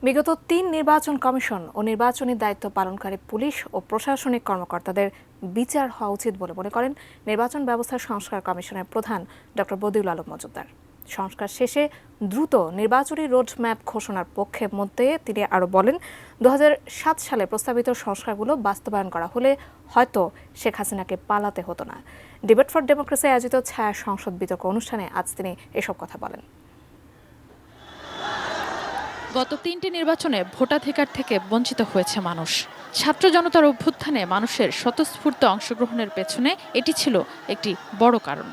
বিগত ৩ নির্বাচন কমিশন ও নির্বাচনী দায়িত্ব পালনকারী পুলিশ ও প্রশাসনিক কর্মকর্তাদের বিচার হওয়া উচিত বলে মনে করেন নির্বাচন ব্যবস্থা সংস্কার কমিশনের প্রধান ডক্টর বদিউল আলম মজুমদার। সংস্কার শেষে দ্রুত নির্বাচনী রোডম্যাপ ঘোষণার পক্ষে মধ্যে তিনি আরও বলেন, ২০০৭ সালে প্রস্তাবিত সংস্কারগুলো বাস্তবায়ন করা হলে হয়তো শেখ হাসিনাকে পালাতে হতো না। ডিবেট ফর ডেমোক্রেসি আয়োজিত ছায়া সংসদ বিতর্ক অনুষ্ঠানে আজ তিনি এসব কথা বলেন। গত ৩টি নির্বাচনে ভোটাধিকার থেকে বঞ্চিত হয়েছে মানুষ। ছাত্র জনতার অভ্যুত্থানে মানুষের স্বতঃস্ফূর্ত অংশগ্রহণের পেছনে এটি ছিল একটি বড় কারণ।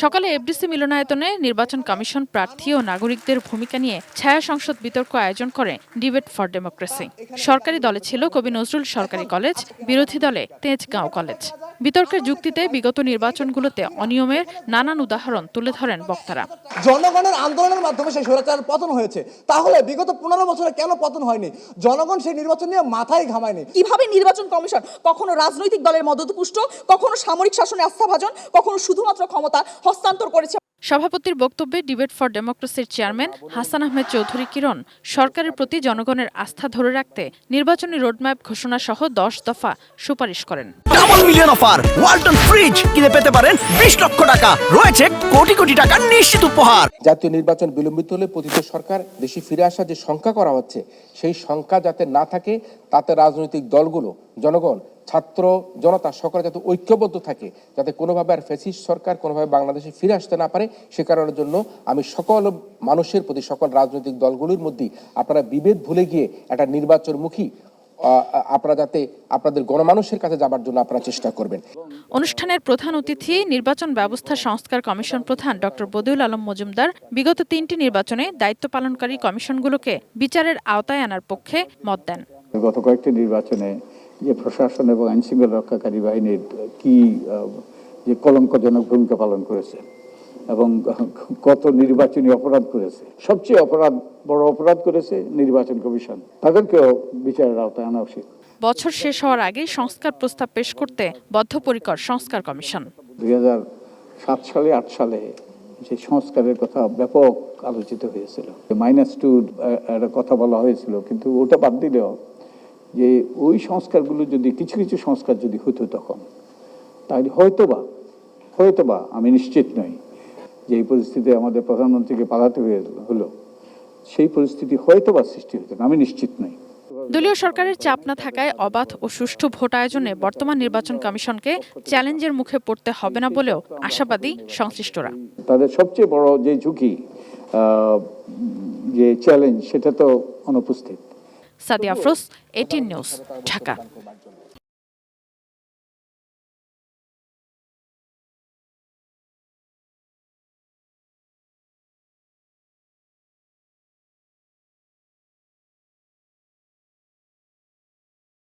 সকালে এফডিসি মিলনায়তনে নির্বাচন কমিশন প্রার্থী ও নাগরিকদের ভূমিকা নিয়ে ছায়া সংসদ বিতর্ক আয়োজন করে ডিবেট ফর ডেমোক্রেসি। সরকারি দলে ছিল কবি নজরুল সরকারি কলেজ, বিরোধী দলে তেজগাঁও কলেজ। বিতর্কের যুক্তিতে বিগত নির্বাচনগুলোতে অনিয়মের নানান উদাহরণ তুলে ধরেন বক্তারা। জনগণের আন্দোলনের মাধ্যমে সেই স্বৈরাচারের পতন হয়েছে, তাহলে বিগত ১৫ বছরে কেন পতন হয়নি? জনগণ সেই নির্বাচন নিয়ে মাথায় ঘামায়নি। কিভাবে নির্বাচন কমিশন কখনো রাজনৈতিক দলের মদতপুষ্ট, কখনো সামরিক শাসনে আস্থাভাজন, কখনো শুধুমাত্র ক্ষমতা হস্তান্তর করেছে। সভাপতির বক্তব্যে ডিবেট ফর ডেমোক্রেসির চেয়ারম্যান হাসান আহমেদ চৌধুরী কিরণ সরকারের প্রতি জনগণের আস্থা ধরে রাখতে নির্বাচনী রোডম্যাপ ঘোষণা সহ ১০ দফা সুপারিশ করেন। Double million offer Walton fridge কিনে পেতে পারেন ২০ লক্ষ টাকা, রয়েছে কোটি কোটি টাকার নিশ্চিত উপহার। জাতীয় নির্বাচন বিলম্বিত হলে পতিত সরকার দেশে ফিরে আসার যে সংখ্যা করা হচ্ছে, সেই সংখ্যা যাতে না থাকে, তাতে রাজনৈতিক দলগুলো, জনগণ, ছাত্র জনতা সকলে যাতে ঐক্যবদ্ধ থাকে, যাতে কোনোভাবে আর ফ্যাসিস্ট সরকার কোনোভাবে বাংলাদেশে ফিরে আসতে না পারে, সে কারণের জন্য আমি সকল মানুষের প্রতি, সকল রাজনৈতিক দলগুলোর মধ্যে আপনারা বিভেদ ভুলে গিয়ে একটা নির্বাচনমুখী আপনারা যাতে আপনাদের গণমানুষের কাছে যাবার জন্য আপনারা চেষ্টা করবেন। অনুষ্ঠানের প্রধান অতিথি নির্বাচন ব্যবস্থা সংস্কার কমিশন প্রধান ডক্টর বদিউল আলম মজুমদার বিগত ৩টি নির্বাচনে দায়িত্ব পালনকারী কমিশনগুলোকে বিচারের আওতায় আনার পক্ষে মত দেন। গত কয়েকটি নির্বাচনে যে প্রশাসন এবং আইনশৃঙ্খলা রক্ষাকারী বাহিনীর কি যে কলঙ্কজনক ভূমিকা পালন করেছে এবং কত নির্বাচনী অপরাধ করেছে, সবচেয়ে বড় অপরাধ করেছে নির্বাচন কমিশন, তাদেরকেও বিচারের আওতায় আনা উচিত। বছর শেষ হওয়ার আগেই সংস্কার প্রস্তাব পেশ করতে বদ্ধপরিকর সংস্কার কমিশন। ২০০৭ সালে ৮ সালে যে সংস্কারের কথা ব্যাপক আলোচিত হয়েছিল, -2 একটা কথা বলা হয়েছিল, কিন্তু ওটা বাদ দিলেও যে ওই সংস্কারগুলো যদি কিছু কিছু সংস্কার যদি হতো তখন, তাহলে হয়তোবা আমি নিশ্চিত নই যে এই পরিস্থিতি আমাদের প্রধানমন্ত্রীকে পালাতে হলো, সেই পরিস্থিতি হয়তোবা সৃষ্টি হতো না, আমি নিশ্চিত নই। দলীয় সরকারের চাপ না থাকায় অবাধ ও সুষ্ঠু ভোট আয়োজনে বর্তমান নির্বাচন কমিশনকে চ্যালেঞ্জের মুখে পড়তে হবে না বলেও আশাবাদী সংশ্লিষ্টরা। তাদের সবচেয়ে বড় যে ঝুঁকি, যে চ্যালেঞ্জ, সেটা তো অনুপস্থিত। সাদিয়া আফরোজ, 18 নিউজ, ঢাকা।